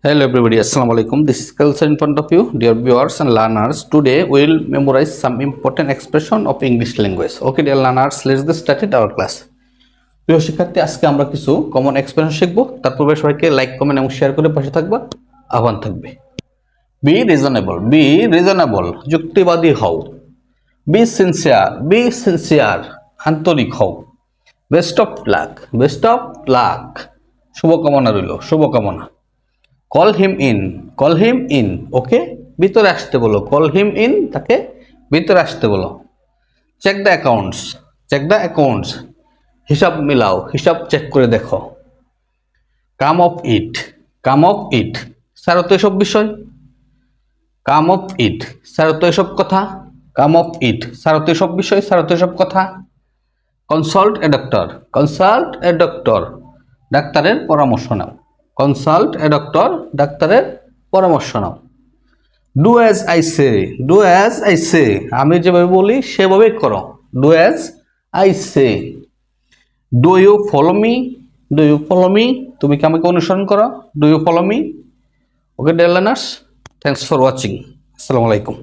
Hello everybody, Assalamu alaikum. This is Kalsar in front of you, dear viewers and learners. Today we will memorize some important expression of English language. Okay, dear learners, let's get started our class. প্রিয় শিক্ষার্থী, আজকে আমরা কিছু common expression শিখব। তার পূর্বে সবাইকে like, comment এবং শেয়ার করে পাশে থাকবা, আহ্বান থাকবে। বি রিজনেবল, যুক্তিবাদী হও। বি সিনসিয়ার, আন্তরিক হও। বেস্ট অফ লাক, শুভকামনা রইল, শুভকামনা। কল হিম ইন, ওকে ভিতরে আসতে বলো। কল হিম ইন, তাকে ভিতরে আসতে বলো। চেক দ্য অ্যাকাউন্টস, হিসাব মিলাও, হিসাব চেক করে দেখো। কাম অফ ইট, স্যার তো এসব বিষয়। কাম অফ ইট, স্যার তো এসব কথা। কাম অফ ইট, স্যার তো এসব বিষয়, স্যার তো এসব কথা। কনসাল্ট এ ডক্টর, ডাক্তারের পরামর্শ নাও। কনসাল্ট এ ডক্টর, ডাক্তারের পরামর্শ নাও। ডু অ্যাজ আই সে, আমি যেভাবে বলি সেভাবেই করো। Do as I say. Do you follow me, তুমি কি আমাকে অনুসরণ করো। Do you follow me. Okay dear learners, thanks for watching. আসসালামু আলাইকুম।